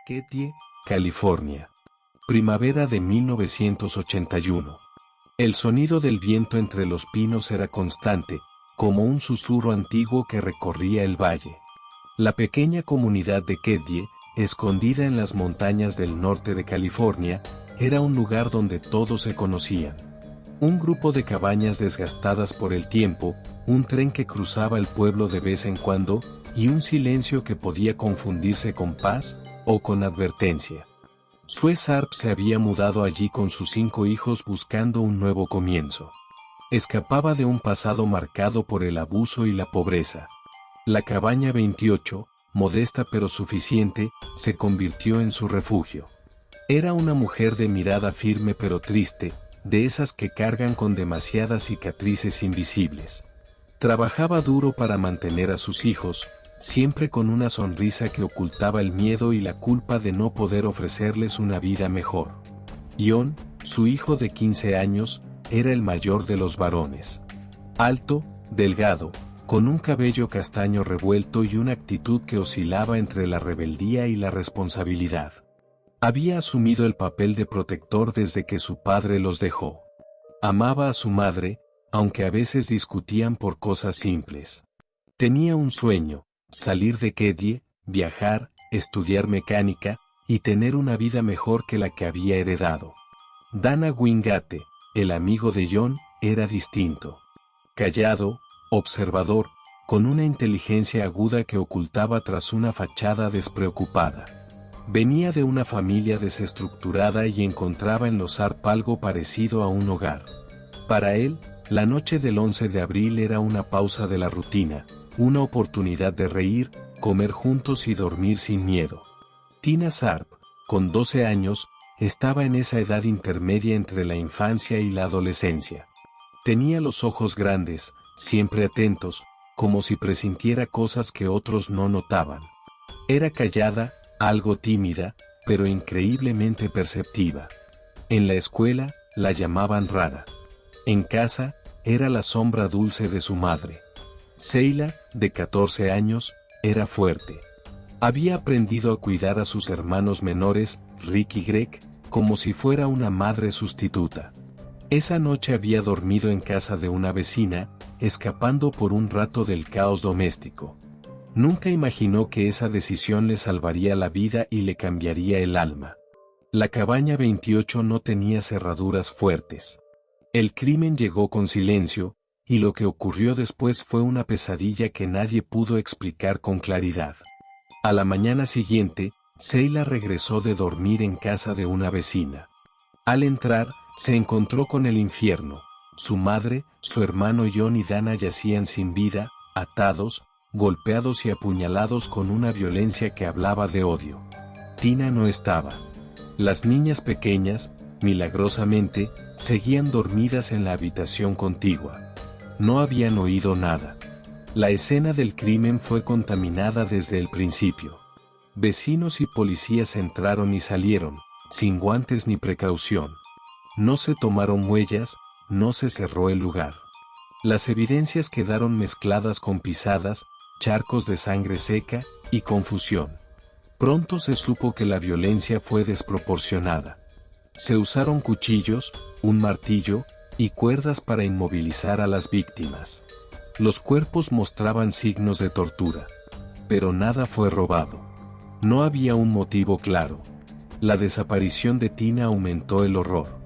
Katy, California. Primavera de 1981. El sonido del viento entre los pinos era constante, como un susurro antiguo que recorría el valle. La pequeña comunidad de Katy, escondida en las montañas del norte de California, era un lugar donde todos se conocían. Un grupo de cabañas desgastadas por el tiempo, un tren que cruzaba el pueblo de vez en cuando, y un silencio que podía confundirse con paz o con advertencia. Sue Sharp se había mudado allí con sus 5 hijos buscando un nuevo comienzo. Escapaba de un pasado marcado por el abuso y la pobreza. La cabaña 28, modesta pero suficiente, se convirtió en su refugio. Era una mujer de mirada firme pero triste, de esas que cargan con demasiadas cicatrices invisibles. Trabajaba duro para mantener a sus hijos, siempre con una sonrisa que ocultaba el miedo y la culpa de no poder ofrecerles una vida mejor. John, su hijo de 15 años, era el mayor de los varones. Alto, delgado, con un cabello castaño revuelto y una actitud que oscilaba entre la rebeldía y la responsabilidad. Había asumido el papel de protector desde que su padre los dejó. Amaba a su madre, aunque a veces discutían por cosas simples. Tenía un sueño: salir de Katy, viajar, estudiar mecánica, y tener una vida mejor que la que había heredado. Dana Wingate, el amigo de John, era distinto. Callado, observador, con una inteligencia aguda que ocultaba tras una fachada despreocupada. Venía de una familia desestructurada y encontraba en los Sharp algo parecido a un hogar. Para él, la noche del 11 de abril era una pausa de la rutina, una oportunidad de reír, comer juntos y dormir sin miedo. Tina Sharp, con 12 años, estaba en esa edad intermedia entre la infancia y la adolescencia. Tenía los ojos grandes, siempre atentos, como si presintiera cosas que otros no notaban. Era callada, algo tímida, pero increíblemente perceptiva. En la escuela, la llamaban rara. En casa, era la sombra dulce de su madre. Sheila, de 14 años, era fuerte. Había aprendido a cuidar a sus hermanos menores, Rick y Greg, como si fuera una madre sustituta. Esa noche había dormido en casa de una vecina, escapando por un rato del caos doméstico. Nunca imaginó que esa decisión le salvaría la vida y le cambiaría el alma. La cabaña 28 no tenía cerraduras fuertes. El crimen llegó con silencio, y lo que ocurrió después fue una pesadilla que nadie pudo explicar con claridad. A la mañana siguiente, Sheila regresó de dormir en casa de una vecina. Al entrar, se encontró con el infierno. Su madre, su hermano John y Dana yacían sin vida, atados, golpeados y apuñalados con una violencia que hablaba de odio. Tina no estaba. Las niñas pequeñas, milagrosamente, seguían dormidas en la habitación contigua. No habían oído nada. La escena del crimen fue contaminada desde el principio. Vecinos y policías entraron y salieron, sin guantes ni precaución. No se tomaron huellas, no se cerró el lugar. Las evidencias quedaron mezcladas con pisadas, charcos de sangre seca y confusión. Pronto se supo que la violencia fue desproporcionada. Se usaron cuchillos, un martillo y cuerdas para inmovilizar a las víctimas. Los cuerpos mostraban signos de tortura. Pero nada fue robado. No había un motivo claro. La desaparición de Tina aumentó el horror.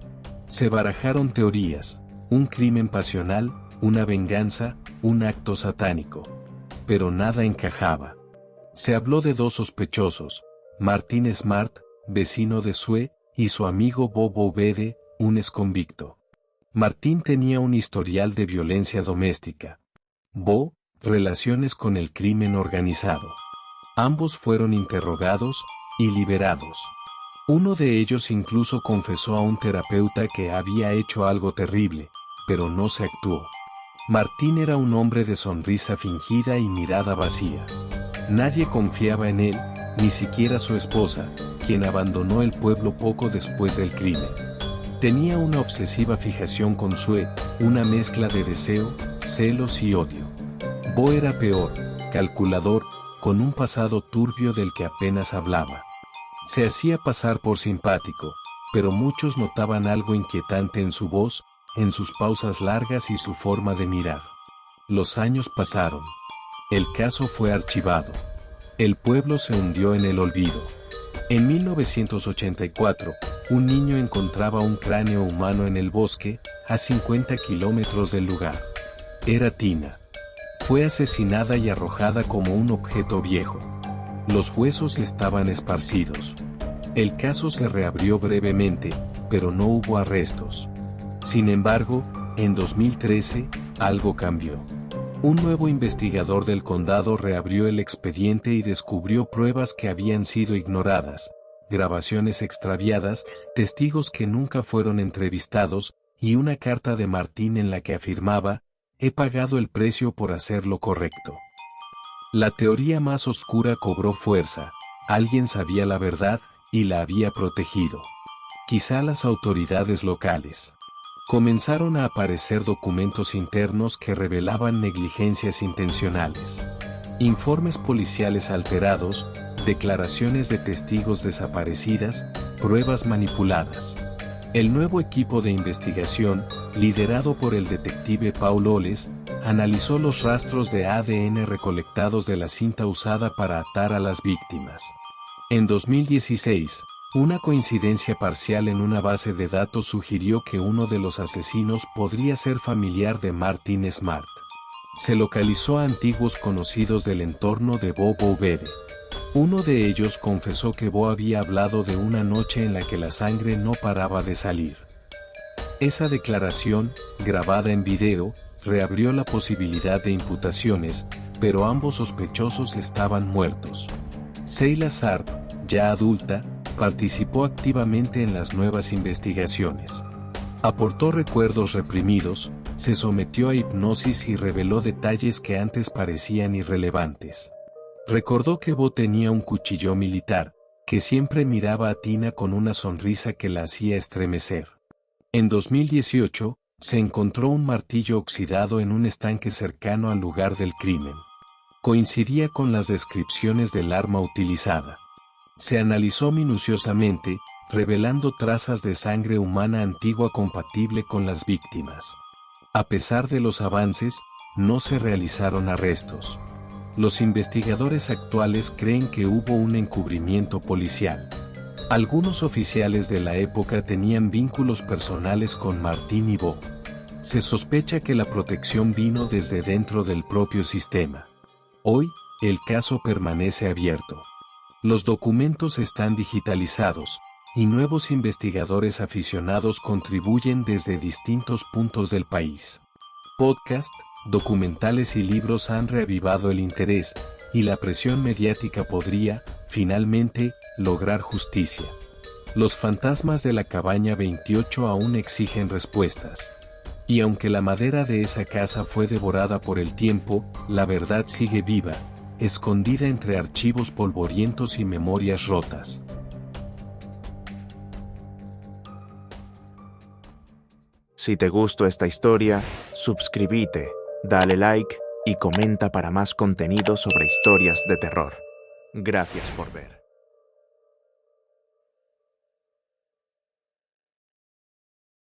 Se barajaron teorías: un crimen pasional, una venganza, un acto satánico. Pero nada encajaba. Se habló de 2 sospechosos: Martin Smart, vecino de Sue, y su amigo Bobo Bede, un exconvicto. Martin tenía un historial de violencia doméstica. Bo, relaciones con el crimen organizado. Ambos fueron interrogados y liberados. Uno de ellos incluso confesó a un terapeuta que había hecho algo terrible, pero no se actuó. Martin era un hombre de sonrisa fingida y mirada vacía. Nadie confiaba en él, ni siquiera su esposa, quien abandonó el pueblo poco después del crimen. Tenía una obsesiva fijación con Sue, una mezcla de deseo, celos y odio. Bo era peor, calculador, con un pasado turbio del que apenas hablaba. Se hacía pasar por simpático, pero muchos notaban algo inquietante en su voz, en sus pausas largas y su forma de mirar. Los años pasaron. El caso fue archivado. El pueblo se hundió en el olvido. En 1984, un niño encontraba un cráneo humano en el bosque, a 50 kilómetros del lugar. Era Tina. Fue asesinada y arrojada como un objeto viejo. Los huesos estaban esparcidos. El caso se reabrió brevemente, pero no hubo arrestos. Sin embargo, en 2013, algo cambió. Un nuevo investigador del condado reabrió el expediente y descubrió pruebas que habían sido ignoradas, grabaciones extraviadas, testigos que nunca fueron entrevistados, y una carta de Martín en la que afirmaba: «He pagado el precio por hacer lo correcto». La teoría más oscura cobró fuerza. Alguien sabía la verdad y la había protegido. Quizá las autoridades locales. Comenzaron a aparecer documentos internos que revelaban negligencias intencionales. Informes policiales alterados, declaraciones de testigos desaparecidas, pruebas manipuladas. El nuevo equipo de investigación, liderado por el detective Paul Oles, analizó los rastros de ADN recolectados de la cinta usada para atar a las víctimas. En 2016, una coincidencia parcial en una base de datos sugirió que uno de los asesinos podría ser familiar de Martin Smart. Se localizó a antiguos conocidos del entorno de Bobo Bebe. Uno de ellos confesó que Bo había hablado de una noche en la que la sangre no paraba de salir. Esa declaración, grabada en video, reabrió la posibilidad de imputaciones, pero ambos sospechosos estaban muertos. Sheila Sharp, ya adulta, participó activamente en las nuevas investigaciones. Aportó recuerdos reprimidos, se sometió a hipnosis y reveló detalles que antes parecían irrelevantes. Recordó que Bo tenía un cuchillo militar, que siempre miraba a Tina con una sonrisa que la hacía estremecer. En 2018, se encontró un martillo oxidado en un estanque cercano al lugar del crimen. Coincidía con las descripciones del arma utilizada. Se analizó minuciosamente, revelando trazas de sangre humana antigua compatible con las víctimas. A pesar de los avances, no se realizaron arrestos. Los investigadores actuales creen que hubo un encubrimiento policial. Algunos oficiales de la época tenían vínculos personales con Martín y Bo. Se sospecha que la protección vino desde dentro del propio sistema. Hoy, el caso permanece abierto. Los documentos están digitalizados, y nuevos investigadores aficionados contribuyen desde distintos puntos del país. Podcast, documentales y libros han reavivado el interés, y la presión mediática podría, finalmente, lograr justicia. Los fantasmas de la cabaña 28 aún exigen respuestas. Y aunque la madera de esa casa fue devorada por el tiempo, la verdad sigue viva, escondida entre archivos polvorientos y memorias rotas. Si te gustó esta historia, suscríbete, dale like y comenta para más contenido sobre historias de terror. Gracias por ver.